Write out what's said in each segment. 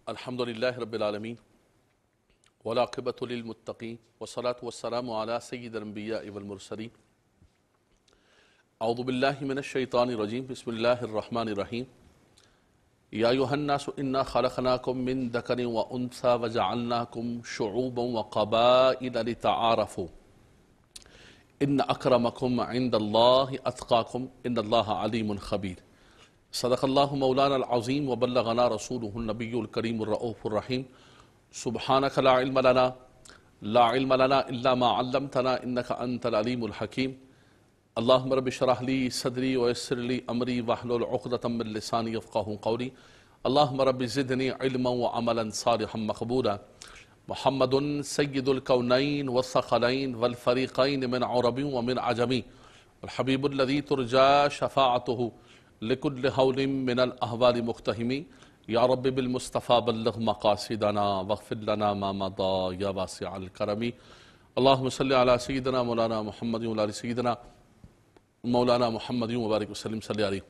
الحمد للہ رب العالمین والعاقبۃ للمتقین والصلاة والسلام علی سید الانبیاء والمرسلین اعوذ باللہ من الشیطان الرجیم بسم اللہ الرحمن الرحیم یا ایھا الناس انا خلقناکم من ذکر وانثی وجعلناکم شعوبا وقبائل لتعارفوا ان اکرمکم عند اللہ اتقاکم ان اللہ علیم خبیر صدق اللہ مولانا العظیم وبلغنا رسولہ النبی الکریم الرؤوف الرحیم سبحانک لا علم لنا الا ما علمتنا انک انت العلیم الحکیم اللہم رب اشرح لی صدری ویسر لی امری واحلل عقدۃ من لسانی یفقہوا قولی اللہم رب زدنی علما وعملا صالحا مقبولا محمد سید الکونین والثقلین والفریقین من عرب ومن عجم الحبیب الذی ترجى شفاعته لكل حول من الاحوال مقتحم یا رب بالمصطفى بلغ مقاصدنا واغفر لنا ما مضى یا واسع الکرم اللہم صلی علی سیدنا مولانا محمد وعلی سیدنا مولانا محمد مبارک وسلم صلی علیہ.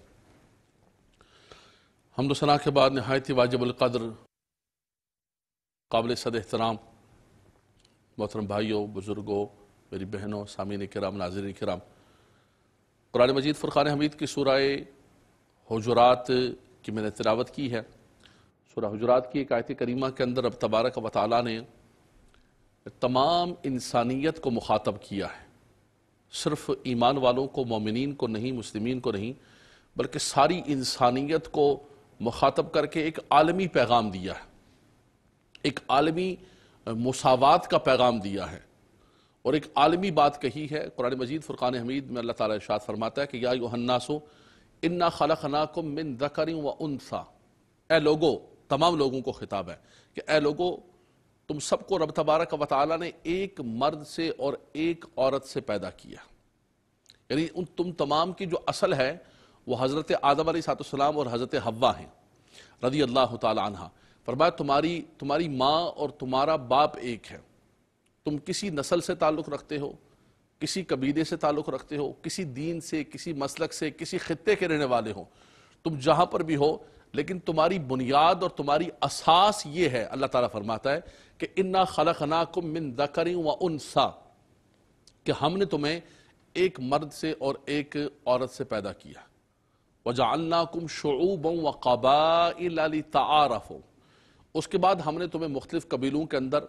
حمد و ثنا کے بعد نہایت واجب القدر قابل صد احترام محترم بھائیوں، بزرگوں، میری بہنوں، سامعین کرام، ناظرین کرام، قرآن مجید فرقان حمید کی سورہ حجرات کی میں نے تلاوت کی ہے. سورہ حجرات کی ایک آیت کریمہ کے اندر رب تبارک و تعالیٰ نے تمام انسانیت کو مخاطب کیا ہے، صرف ایمان والوں کو، مومنین کو نہیں، مسلمین کو نہیں، بلکہ ساری انسانیت کو مخاطب کر کے ایک عالمی پیغام دیا ہے، ایک عالمی مساوات کا پیغام دیا ہے اور ایک عالمی بات کہی ہے. قرآن مجید فرقان حمید میں اللہ تعالیٰ ارشاد فرماتا ہے کہ یا ایھا الناس انا خلقناکم من ذکر وانثی، اے لوگو، تمام لوگوں کو خطاب ہے کہ اے لوگو، تم سب کو رب تبارک و تعالیٰ نے ایک مرد سے اور ایک عورت سے پیدا کیا. یعنی تم تمام کی جو اصل ہے وہ حضرت آدم علیہ السلام اور حضرت حوا ہیں رضی اللہ تعالی عنہ. فرمایا تمہاری ماں اور تمہارا باپ ایک ہے، تم کسی نسل سے تعلق رکھتے ہو، کسی قبیلے سے تعلق رکھتے ہو، کسی دین سے، کسی مسلک سے، کسی خطے کے رہنے والے ہو، تم جہاں پر بھی ہو، لیکن تمہاری بنیاد اور تمہاری اساس یہ ہے. اللہ تعالیٰ فرماتا ہے کہ انا خلقناکم من ذکر وانثی، کہ ہم نے تمہیں ایک مرد سے اور ایک عورت سے پیدا کیا. وجعلناکم شعوبا وقبائل لتعارفوا، اس کے بعد ہم نے تمہیں مختلف قبیلوں کے اندر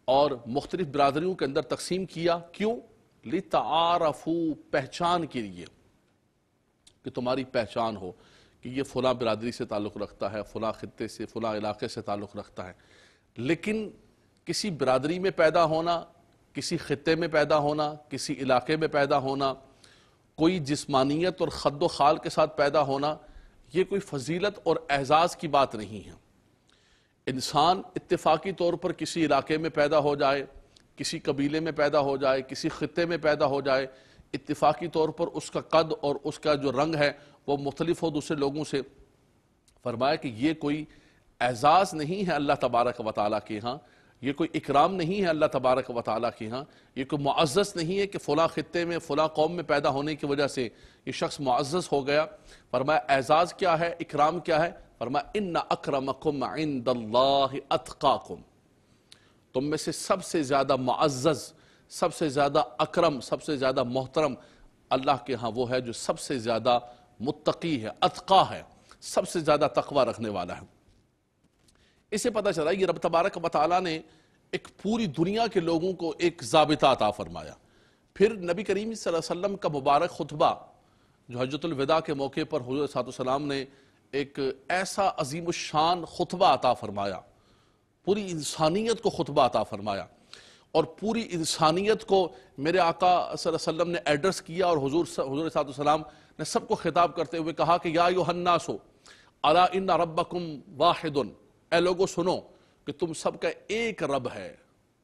اور مختلف برادریوں کے اندر تقسیم کیا. کیوں؟ لتعارفوا، پہچان کے لیے، کہ تمہاری پہچان ہو کہ یہ فلاں برادری سے تعلق رکھتا ہے، فلاں خطے سے، فلاں علاقے سے تعلق رکھتا ہے. لیکن کسی برادری میں پیدا ہونا، کسی خطے میں پیدا ہونا، کسی علاقے میں پیدا ہونا، کوئی جسمانیت اور خد و خال کے ساتھ پیدا ہونا، یہ کوئی فضیلت اور اعزاز کی بات نہیں ہے. انسان اتفاقی طور پر کسی علاقے میں پیدا ہو جائے، کسی قبیلے میں پیدا ہو جائے، کسی خطے میں پیدا ہو جائے، اتفاقی طور پر اس کا قد اور اس کا جو رنگ ہے وہ مختلف ہو دوسرے لوگوں سے. فرمایا کہ یہ کوئی اعزاز نہیں ہے اللہ تبارک و تعالیٰ کے ہاں، یہ کوئی اکرام نہیں ہے اللہ تبارک و تعالیٰ کے ہاں، یہ کوئی معزز نہیں ہے کہ فلاں خطے میں، فلاں قوم میں پیدا ہونے کی وجہ سے یہ شخص معزز ہو گیا. فرمایا اعزاز کیا ہے، اکرام کیا ہے؟ فرمایا ان اکرمکم عند اللہ اتقاکم، تم میں سے سب سے زیادہ معزز، سب سے زیادہ اکرم، سب سے زیادہ محترم اللہ کے ہاں وہ ہے جو سب سے زیادہ متقی ہے، اتقا ہے، سب سے زیادہ تقوی رکھنے والا ہے. اسے پتہ چلا یہ رب تبارک و تعالیٰ نے ایک پوری دنیا کے لوگوں کو ایک ضابطہ عطا فرمایا. پھر نبی کریم صلی اللہ علیہ وسلم کا مبارک خطبہ جو حجۃ الوداع کے موقع پر حضور صلی اللہ علیہ وسلم نے ایک ایسا عظیم الشان خطبہ عطا فرمایا، پوری انسانیت کو خطبہ عطا فرمایا، اور پوری انسانیت کو میرے آقا صلی اللہ علیہ وسلم نے ایڈریس کیا، اور حضور صلی اللہ علیہ وسلم نے سب کو خطاب کرتے ہوئے کہا کہ یا ایھا الناس الا ان ربکم واحد، اے لوگو سنو کہ تم سب کا ایک رب ہے،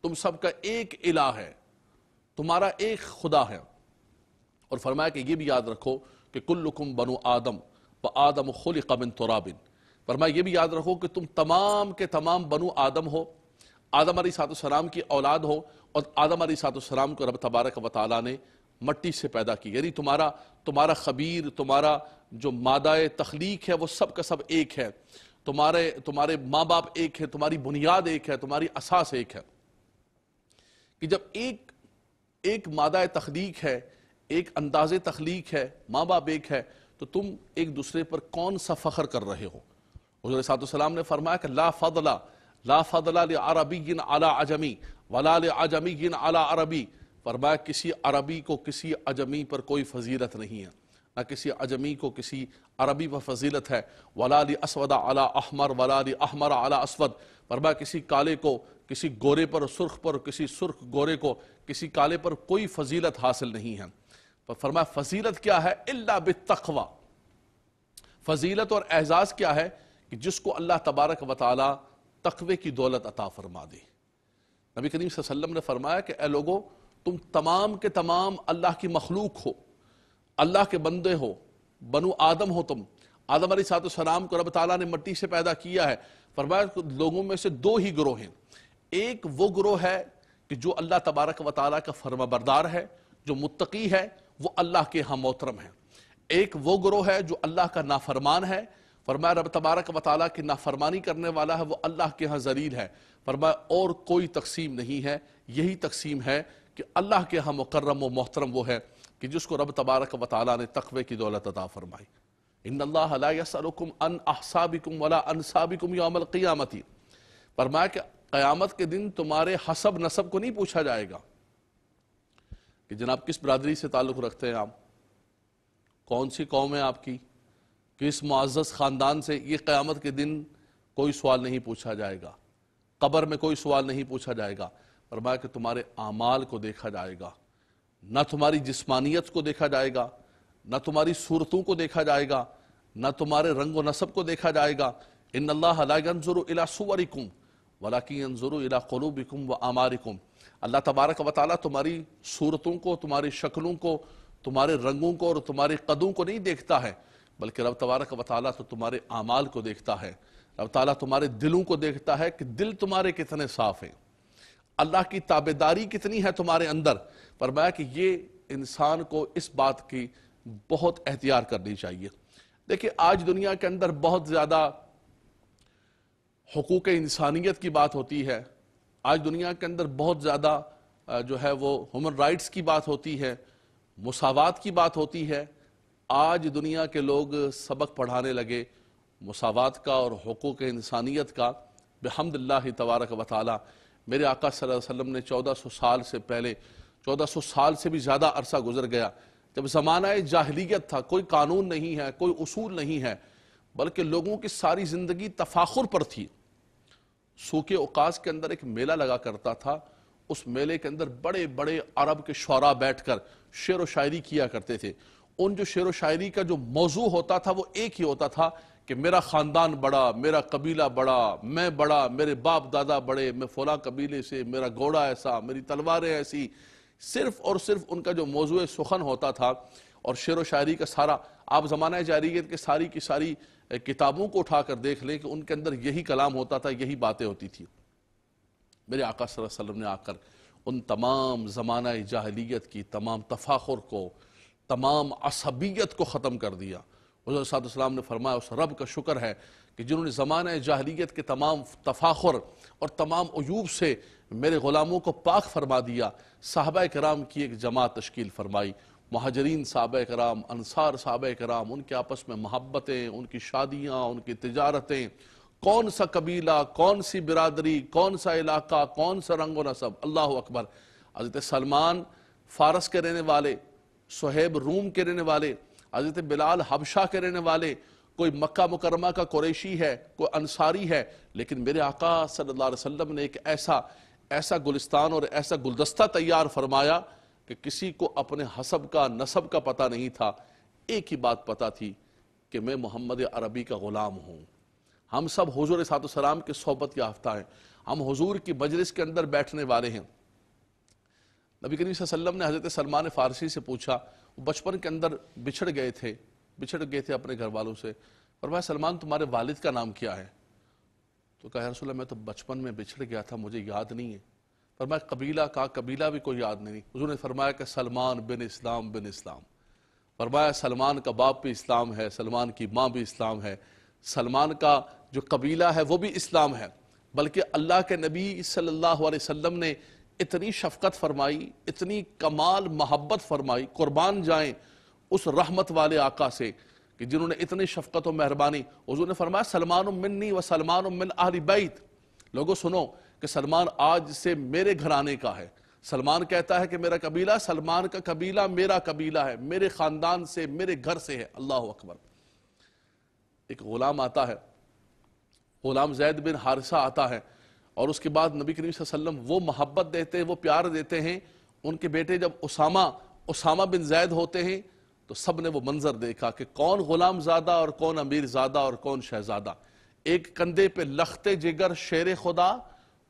تم سب کا ایک الہ ہے، تمہارا ایک خدا ہے. اور فرمایا کہ یہ بھی یاد رکھو کہ کلکم بنو آدم وآدم خلق من تراب. فرمایا یہ بھی یاد رکھو کہ تم تمام کے تمام بنو آدم ہو، آدم علیہ السلام کی اولاد ہو، اور آدم علیہ السلام کو رب تبارک و تعالیٰ نے مٹی سے پیدا کی. یعنی تمہارا خبیر، تمہارا جو مادہ تخلیق ہے وہ سب کا سب ایک ہے. تمہارے ماں باپ ایک ہے، تمہاری بنیاد ایک ہے، تمہاری اساس ایک ہے، کہ جب ایک مادہ تخلیق ہے، ایک انداز تخلیق ہے، ماں باپ ایک ہے، تو تم ایک دوسرے پر کون سا فخر کر رہے ہو؟ حضور صلی اللہ علیہ وسلم نے فرمایا کہ لا فضل لعربی علی عجمی ولا لعجمی علی عربی، فرمایا کسی عربی کو کسی عجمی پر کوئی فضیلت نہیں ہے، نہ کسی عجمی کو کسی عربی پر فضیلت ہے، ولا لاسود علی احمر ولا لاحمر علی اسود، فرمایا کسی کالے کو کسی گورے پر سرخ پر، کسی سرخ گورے کو کسی کالے پر کوئی فضیلت حاصل نہیں ہے۔ فرمایا فضیلت کیا ہے؟ الا بالتقوی، فضیلت اور اعزاز کیا ہے؟ کہ جس کو اللہ تبارک و تعالی تقوی کی دولت عطا فرما دے۔ نبی کریم صلی اللہ علیہ وسلم نے فرمایا کہ اے لوگو، تم تمام کے تمام اللہ کی مخلوق ہو، اللہ کے بندے ہو، بنو آدم ہو تم۔ آدم علیہ السلام کو رب تعالیٰ نے مٹی سے پیدا کیا ہے، فرمایا لوگوں میں سے دو ہی گروہ ہیں، ایک وہ گروہ ہے کہ جو اللہ تبارک و تعالیٰ کا فرما بردار ہے، جو متقی ہے، وہ اللہ کے ہاں محترم ہے، ایک وہ گروہ ہے جو اللہ کا نافرمان ہے، فرمایا رب تبارک و تعالیٰ کی نافرمانی کرنے والا ہے، وہ اللہ کے ہاں ذلیل ہے، فرمایا اور کوئی تقسیم نہیں ہے، یہی تقسیم ہے کہ اللہ کے ہاں مکرم و محترم وہ ہے کہ جس کو رب تبارک و تعالیٰ نے تقوی کی دولت عطا فرمائی۔ ان اللہ لا یسألکم عن احسابکم ولا انسابکم یوم القیامت، فرمایا کہ قیامت کے دن تمہارے حسب نسب کو نہیں پوچھا جائے گا کہ جناب کس برادری سے تعلق رکھتے ہیں آپ، کون سی قوم ہے آپ کی، کس معزز خاندان سے، یہ قیامت کے دن کوئی سوال نہیں پوچھا جائے گا، قبر میں کوئی سوال نہیں پوچھا جائے گا، فرمایا کہ تمہارے اعمال کو دیکھا جائے گا، نہ تمہاری جسمانیت کو دیکھا جائے گا، نہ تمہاری صورتوں کو دیکھا جائے گا، نہ تمہارے رنگ و نسب کو دیکھا جائے گا۔ ان اللہ لا ينظر الى صورکم ولکن ينظر الى قلوبکم واعمالکم، اللہ تبارک و تعالیٰ تمہاری صورتوں کو، تمہاری شکلوں کو، تمہارے رنگوں کو اور تمہارے قدوں کو نہیں دیکھتا ہے، بلکہ رب تبارک و تعالیٰ تو تمہارے اعمال کو دیکھتا ہے، رب تعالیٰ تمہارے دلوں کو دیکھتا ہے کہ دل تمہارے کتنے صاف ہیں، اللہ کی تابعداری کتنی ہے تمہارے اندر۔ فرمایا کہ یہ انسان کو اس بات کی بہت احتیاط کرنی چاہیے۔ دیکھیں آج دنیا کے اندر بہت زیادہ حقوق انسانیت کی بات ہوتی ہے، آج دنیا کے اندر بہت زیادہ جو ہے وہ ہیومن رائٹس کی بات ہوتی ہے، مساوات کی بات ہوتی ہے۔ آج دنیا کے لوگ سبق پڑھانے لگے مساوات کا اور حقوق انسانیت کا، بحمد اللہ تبارک و تعالی۔ میرے آقا صلی اللہ علیہ وسلم نے 1400 سال سے پہلے، 1400 سال سے بھی زیادہ عرصہ گزر گیا، جب زمانہ جاہلیت تھا، کوئی قانون نہیں ہے، کوئی اصول نہیں ہے، بلکہ لوگوں کی ساری زندگی تفاخر پر تھی۔ سوق اوقاس کے اندر ایک میلہ لگا کرتا تھا، اس میلے کے اندر بڑے بڑے عرب کے شعراء بیٹھ کر شعر و شاعری کیا کرتے تھے۔ ان جو شعر و شاعری کا جو موضوع ہوتا تھا وہ ایک ہی ہوتا تھا کہ میرا خاندان بڑا، میرا قبیلہ بڑا، میں بڑا، میرے باپ دادا بڑے، میں فلاں قبیلے سے، میرا گھوڑا ایسا، میری تلواریں ایسی، صرف اور صرف ان کا جو موضوع سخن ہوتا تھا۔ اور شعر و شاعری کا سارا، آپ زمانہ جاہلیت کے ساری کی ساری کتابوں کو اٹھا کر دیکھ لیں کہ ان کے اندر یہی کلام ہوتا تھا، یہی باتیں ہوتی تھی۔ میرے آقا صلی اللہ علیہ وسلم نے آ کر ان تمام زمانہ جاہلیت کی تمام تفاخر کو، تمام عصبیت کو ختم کر دیا۔ حضور صلی اللہ علیہ وسلم نے فرمایا اس رب کا شکر ہے کہ جنہوں نے زمانہ جاہلیت کے تمام تفاخر اور تمام عیوب سے میرے غلاموں کو پاک فرما دیا۔ صحابہ کرام کی ایک جماعت تشکیل فرمائی، مہاجرین صحابہ کرام، انصار صحابہ کرام، ان کے آپس میں محبتیں، ان کی شادیاں، ان کی تجارتیں، کون سا قبیلہ، کون سی برادری، کون سا علاقہ، کون سا رنگ و نسب، اللہ اکبر۔ حضرت سلمان فارس کے رہنے والے، صہیب روم کے رہنے والے، حضرت بلال حبشہ کے رہنے والے، کوئی مکہ مکرمہ کا قریشی ہے، کوئی انصاری ہے، لیکن میرے آقا صلی اللہ علیہ وسلم نے ایک ایسا گلستان اور ایسا گلدستہ تیار فرمایا کہ کسی کو اپنے حسب کا، نسب کا پتہ نہیں تھا، ایک ہی بات پتہ تھی کہ میں محمد عربی کا غلام ہوں۔ ہم سب حضور صلی اللہ علیہ وسلم کے صحبت یافتہ ہیں، ہم حضور کی مجلس کے اندر بیٹھنے والے ہیں۔ نبی کریم صلی اللہ علیہ وسلم نے حضرت سلمان فارسی سے پوچھا، وہ بچپن کے اندر بچھڑ گئے تھے اپنے گھر والوں سے، فرمایا سلمان تمہارے والد کا نام کیا ہے؟ تو کہا یا رسول اللہ میں تو بچپن میں بچھڑ گیا تھا، مجھے یاد نہیں ہے۔ فرمایا قبیلہ کا، قبیلہ بھی کوئی یاد نہیں۔ حضور نے فرمایا کہ سلمان بن اسلام بن اسلام، فرمایا سلمان کا باپ بھی اسلام ہے، سلمان کی ماں بھی اسلام ہے، سلمان کا جو قبیلہ ہے وہ بھی اسلام ہے، بلکہ اللہ کے نبی صلی اللہ علیہ وسلم نے اتنی شفقت فرمائی، اتنی کمال محبت فرمائی، قربان جائیں اس رحمت والے آقا سے کہ جنہوں نے اتنی شفقت و مہربانی. حضور نے فرمایا سلمان منی و سلمان من اہل بیت. لوگوں سنو کہ سلمان آج سے میرے گھرانے کا ہے. سلمان کہتا ہے کہ میرا قبیلہ، سلمان کا قبیلہ میرا قبیلہ ہے، میرے خاندان سے، میرے گھر سے ہے. اللہ اکبر. ایک غلام آتا ہے، غلام زید بن حارثہ آتا ہے، اور اس کے بعد نبی کریم صلی اللہ علیہ وسلم وہ محبت دیتے ہیں، وہ پیار دیتے ہیں. ان کے بیٹے جب اسامہ بن زید ہوتے ہیں تو سب نے وہ منظر دیکھا کہ کون غلام زادہ اور کون امیر زادہ اور کون شہزادہ. ایک کندھے پہ لخت جگر شیر خدا،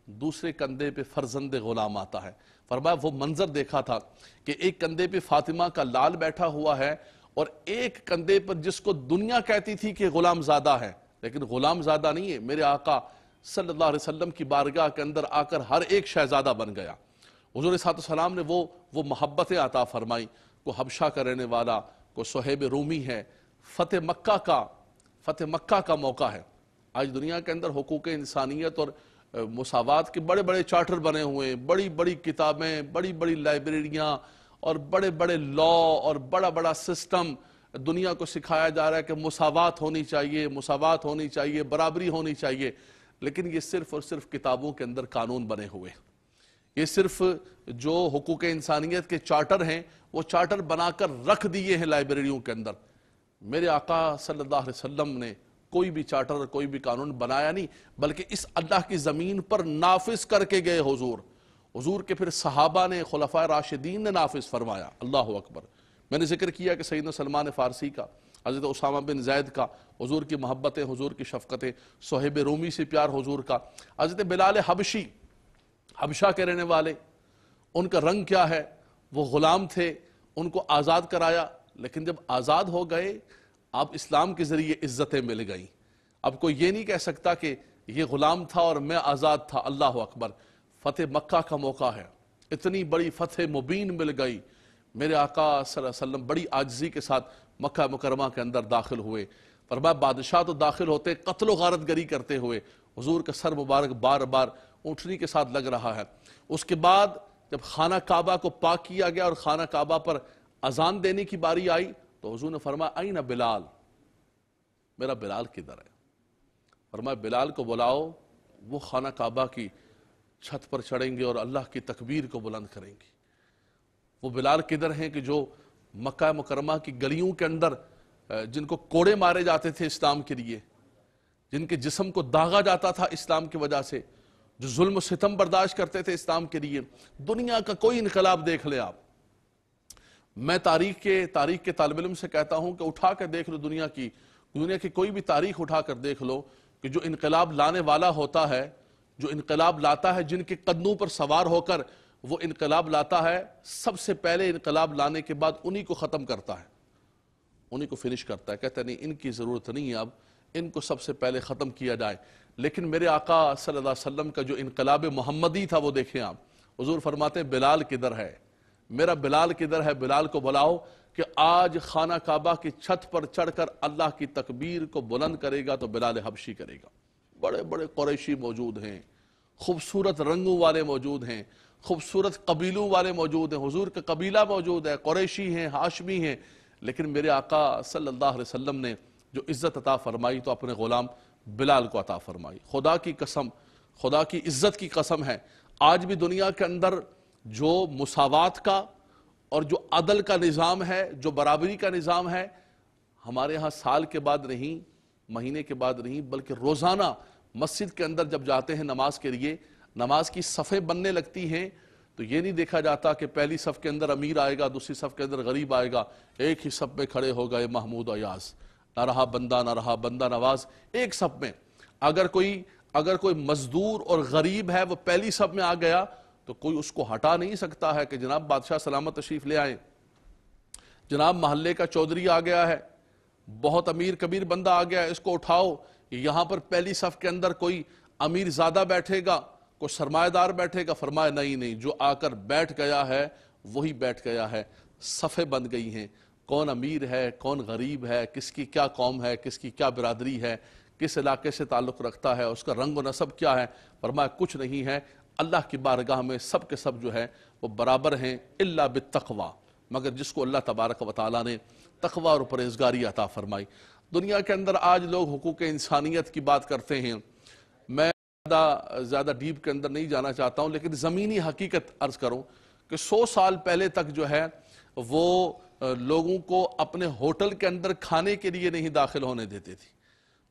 دوسرے کندھے پہ فرزند غلام آتا ہے. فرمایا وہ منظر دیکھا تھا کہ ایک کندھے پہ فاطمہ کا لال بیٹھا ہوا ہے، اور ایک کندھے پر جس کو دنیا کہتی تھی کہ غلام زادہ ہے، لیکن غلام زادہ نہیں ہے، میرے آقا صلی اللہ علیہ وسلم کی بارگاہ کے اندر آ کر ہر ایک شہزادہ بن گیا. حضور صلی اللہ علیہ وسلم نے وہ محبتیں عطا فرمائی. کو حبشہ کا رہنے والا، کو صہیب رومی ہے. فتح مکہ کا موقع ہے. آج دنیا کے اندر حقوق انسانیت اور مساوات کے بڑے بڑے چارٹر بنے ہوئے ہیں، بڑی بڑی کتابیں، بڑی بڑی لائبریریاں اور بڑے بڑے لا اور بڑا بڑا سسٹم دنیا کو سکھایا جا رہا ہے کہ مساوات ہونی چاہیے، برابری ہونی چاہیے. لیکن یہ صرف اور صرف کتابوں کے اندر قانون بنے ہوئے. یہ صرف جو حقوق انسانیت کے چارٹر ہیں وہ چارٹر بنا کر رکھ دیے ہیں لائبریریوں کے اندر. میرے آقا صلی اللہ علیہ وسلم نے کوئی بھی چارٹر، کوئی بھی قانون بنایا نہیں، بلکہ اس اللہ کی زمین پر نافذ کر کے گئے. حضور کے پھر صحابہ نے، خلفائے راشدین نے نافذ فرمایا. اللہ اکبر. میں نے ذکر کیا کہ سیدنا سلمان فارسی کا، حضرت اسامہ بن زید کا، حضور کی محبتیں، حضور کی شفقتیں، صہیب رومی سے پیار حضور کا، حضرت بلال حبشی، حبشہ کے رہنے والے. ان کا رنگ کیا ہے؟ وہ غلام تھے، ان کو آزاد کرایا، لیکن جب آزاد ہو گئے اب اسلام کے ذریعے عزتیں مل گئیں. اب کوئی یہ نہیں کہہ سکتا کہ یہ غلام تھا اور میں آزاد تھا. اللہ اکبر. فتح مکہ کا موقع ہے، اتنی بڑی فتح مبین مل گئی. میرے آقا صلی اللہ علیہ وسلم بڑی عاجزی کے ساتھ مکہ مکرمہ کے اندر داخل ہوئے. فرمایا بادشاہ تو داخل ہوتے قتل و غارت گری کرتے ہوئے، حضور کا سر مبارک بار بار اونٹنی کے ساتھ لگ رہا ہے. اس کے بعد جب خانہ کعبہ کو پاک کیا گیا اور خانہ کعبہ پر اذان دینے کی باری آئی تو حضور نے فرمایا این بلال، میرا بلال کدھر ہے؟ فرمایا بلال کو بلاؤ، وہ خانہ کعبہ کی چھت پر چڑھیں گے اور اللہ کی تکبیر کو بلند کریں گے. وہ بلال کدھر ہیں کہ جو مکہ مکرمہ کی گلیوں کے اندر جن کو کوڑے مارے جاتے تھے اسلام کے لیے، جن کے جسم کو داغا جاتا تھا اسلام کی وجہ سے، جو ظلم و ستم برداشت کرتے تھے اسلام کے لیے. دنیا کا کوئی انقلاب دیکھ لے آپ. میں تاریخ کے طالب علم سے کہتا ہوں کہ اٹھا کر دیکھ لو دنیا کی کوئی بھی تاریخ اٹھا کر دیکھ لو کہ جو انقلاب لانے والا ہوتا ہے، جو انقلاب لاتا ہے، جن کے قدموں پر سوار ہو کر وہ انقلاب لاتا ہے، سب سے پہلے انقلاب لانے کے بعد انہی کو ختم کرتا ہے، انہی کو فنش کرتا ہے. کہتا ہے نہیں ان کی ضرورت نہیں ہے، اب ان کو سب سے پہلے ختم کیا جائے. لیکن میرے آقا صلی اللہ علیہ وسلم کا جو انقلاب محمدی تھا وہ دیکھیں آپ. حضور فرماتے ہیں بلال کدھر ہے؟ میرا بلال کدھر ہے؟ بلال کو بلاؤ کہ آج خانہ کعبہ کی چھت پر چڑھ کر اللہ کی تکبیر کو بلند کرے گا تو بلال حبشی کرے گا. بڑے بڑے قریشی موجود ہیں، خوبصورت رنگوں والے موجود ہیں، خوبصورت قبیلوں والے موجود ہیں. حضور کا قبیلہ موجود ہے، قریشی ہیں، ہاشمی ہیں. لیکن میرے آقا صلی اللہ علیہ وسلم نے جو عزت عطا فرمائی تو اپنے غلام بلال کو عطا فرمائی. خدا کی قسم، خدا کی عزت کی قسم ہے، آج بھی دنیا کے اندر جو مساوات کا اور جو عدل کا نظام ہے، جو برابری کا نظام ہے، ہمارے ہاں سال کے بعد نہیں، مہینے کے بعد نہیں، بلکہ روزانہ مسجد کے اندر جب جاتے ہیں نماز کے لیے، نماز کی صفیں بننے لگتی ہیں تو یہ نہیں دیکھا جاتا کہ پہلی صف کے اندر امیر آئے گا، دوسری صف کے اندر غریب آئے گا. ایک ہی صف میں کھڑے ہو گئے محمود ایاز، نہ رہا بندہ نواز. ایک صف میں اگر کوئی مزدور اور غریب ہے وہ پہلی صف میں آ گیا تو کوئی اس کو ہٹا نہیں سکتا ہے کہ جناب بادشاہ سلامت تشریف لے آئیں، جناب محلے کا چودھری آ گیا ہے، بہت امیر کبیر بندہ آ گیا ہے، اس کو اٹھاؤ. یہاں پر پہلی صف کے اندر کوئی امیر زادہ بیٹھے گا، کوئی سرمایہ دار بیٹھے گا. فرمایا نہیں، جو آ کر بیٹھ گیا ہے وہی بیٹھ گیا ہے. صفیں بن گئی ہیں، کون امیر ہے، کون غریب ہے، کس کی کیا قوم ہے، کس کی کیا برادری ہے، کس علاقے سے تعلق رکھتا ہے، اس کا رنگ و نسب کیا ہے، فرمایا کچھ نہیں ہے، اللہ کی بارگاہ میں سب کے سب جو ہے وہ برابر ہیں، الا بالتقوی، مگر جس کو اللہ تبارک و تعالیٰ نے تقوی اور پرہیزگاری عطا فرمائی۔ دنیا کے اندر آج لوگ حقوق انسانیت کی بات کرتے ہیں، میں زیادہ ڈیپ کے اندر نہیں جانا چاہتا ہوں، لیکن زمینی حقیقت عرض کروں کہ 100 سال پہلے تک جو ہے وہ لوگوں کو اپنے ہوٹل کے اندر کھانے کے لیے نہیں داخل ہونے دیتے تھے،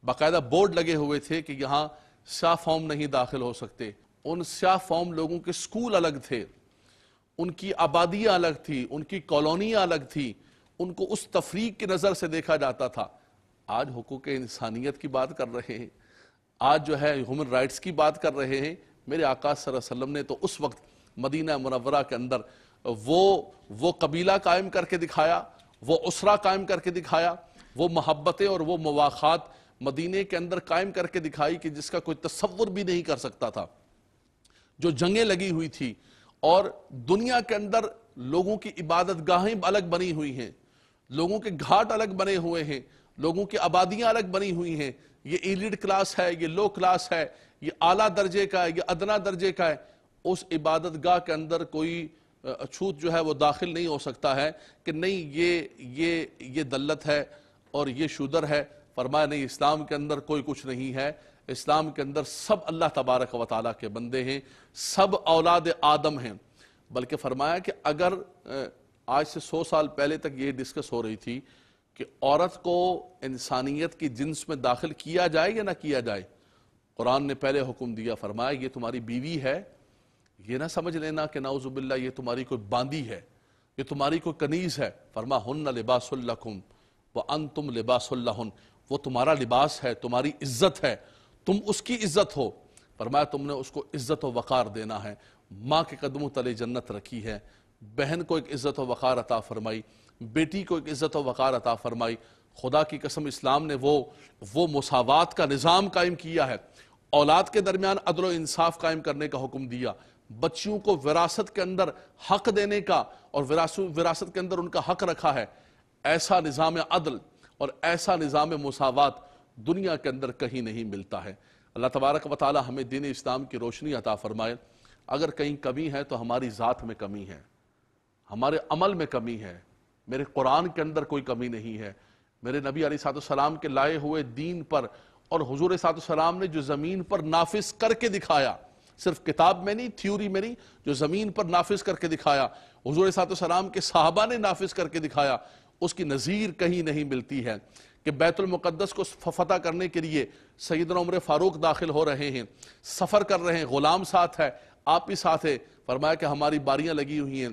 باقاعدہ بورڈ لگے ہوئے تھے کہ یہاں سیاہ فوم نہیں داخل ہو سکتے۔ ان سیاہ فوم لوگوں کے سکول الگ تھے، ان کی آبادیاں الگ تھی، ان کی کالونیاں الگ تھی، ان کو اس تفریق کی نظر سے دیکھا جاتا تھا۔ آج حقوق انسانیت کی بات کر رہے ہیں، آج جو ہے ہیومن رائٹس کی بات کر رہے ہیں۔ میرے آقا صلی اللہ علیہ وسلم نے تو اس وقت مدینہ منورہ کے اندر وہ قبیلہ قائم کر کے دکھایا، وہ اسرہ قائم کر کے دکھایا، وہ محبتیں اور وہ مواخات مدینے کے اندر قائم کر کے دکھائی کہ جس کا کوئی تصور بھی نہیں کر سکتا تھا۔ جو جنگیں لگی ہوئی تھی اور دنیا کے اندر لوگوں کی عبادت گاہیں الگ بنی ہوئی ہیں، لوگوں کے گھاٹ الگ بنے ہوئے ہیں، لوگوں کی آبادیاں الگ بنی ہوئی ہیں، یہ ایلیٹ کلاس ہے، یہ لو کلاس ہے، یہ اعلیٰ درجے کا ہے، یہ ادنا درجے کا ہے۔ اس عبادت گاہ کے اندر کوئی اچھوت جو ہے وہ داخل نہیں ہو سکتا ہے کہ نہیں یہ دلت ہے اور یہ شودر ہے۔ فرمایا نہیں، اسلام کے اندر کوئی کچھ نہیں ہے، اسلام کے اندر سب اللہ تبارک و تعالیٰ کے بندے ہیں، سب اولاد آدم ہیں۔ بلکہ فرمایا کہ اگر آج سے 100 سال پہلے تک یہ ڈسکس ہو رہی تھی کہ عورت کو انسانیت کی جنس میں داخل کیا جائے یا نہ کیا جائے، قرآن نے پہلے حکم دیا، فرمایا یہ تمہاری بیوی ہے، یہ نہ سمجھ لینا کہ نعوذ باللہ یہ تمہاری کوئی باندی ہے، یہ تمہاری کوئی کنیز ہے۔ فرما ہن لباس لکم وانتم لباس لہن، وہ تمہارا لباس ہے، تمہاری عزت ہے، تم اس کی عزت ہو۔ فرمایا تم نے اس کو عزت و وقار دینا ہے۔ ماں کے قدموں تلے جنت رکھی ہے، بہن کو ایک عزت و وقار عطا فرمائی، بیٹی کو ایک عزت و وقار عطا فرمائی۔ خدا کی قسم اسلام نے وہ مساوات کا نظام قائم کیا ہے، اولاد کے درمیان عدل و انصاف قائم کرنے کا حکم دیا، بچیوں کو وراثت کے اندر حق دینے کا اور وراثت کے اندر ان کا حق رکھا ہے۔ ایسا نظام عدل اور ایسا نظام مساوات دنیا کے اندر کہیں نہیں ملتا ہے۔ اللہ تبارک و تعالی ہمیں دین اسلام کی روشنی عطا فرمائے۔ اگر کہیں کمی ہے تو ہماری ذات میں کمی ہے، ہمارے عمل میں کمی ہے، میرے قرآن کے اندر کوئی کمی نہیں ہے، میرے نبی علیہ الصلوۃ والسلام کے لائے ہوئے دین پر اور حضور صلی اللہ علیہ وسلم نے جو زمین پر نافذ کر کے دکھایا، صرف کتاب میں نہیں، تھیوری میں نہیں، جو زمین پر نافذ کر کے دکھایا، حضور صلی اللہ علیہ وسلم کے صحابہ نے نافذ کر کے دکھایا، اس کی نظیر کہیں نہیں ملتی ہے۔ کہ بیت المقدس کو فتح کرنے کے لیے سیدنا عمر فاروق داخل ہو رہے ہیں، سفر کر رہے ہیں، غلام ساتھ ہے، آپ بھی ساتھ ہے، فرمایا کہ ہماری باریاں لگی ہوئی ہیں،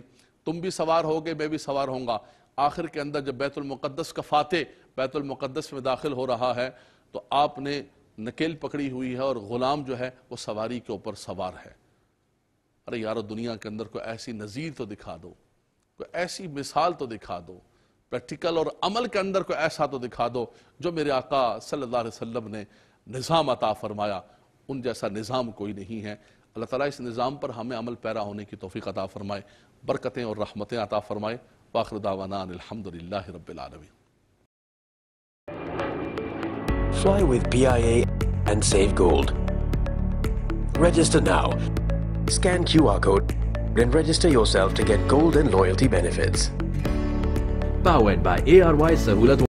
تم بھی سوار ہوگے، میں بھی سوار ہوں گا۔ آخر کے اندر جب بیت المقدس کا فاتح بیت المقدس میں داخل ہو رہا ہے تو آپ نے نکیل پکڑی ہوئی ہے اور غلام جو ہے وہ سواری کے اوپر سوار ہے۔ ارے یارو، دنیا کے اندر کوئی ایسی نظیر تو دکھا دو، کوئی ایسی مثال تو دکھا دو، پریکٹیکل اور عمل کے اندر کوئی ایسا تو دکھا دو جو میرے آقا صلی اللہ علیہ وسلم نے نظام عطا فرمایا، ان جیسا نظام کوئی نہیں ہے۔ اللہ تعالیٰ اس نظام پر ہمیں عمل پیرا ہونے کی توفیق عطا فرمائے، برکتیں اور رحمتیں عطا فرمائے۔ وآخر دعوانا الحمدللہ رب العالمین۔ Fly with PIA and save gold. Register now. Scan QR code and register yourself to get gold and loyalty benefits. Powered by ARY Sahulat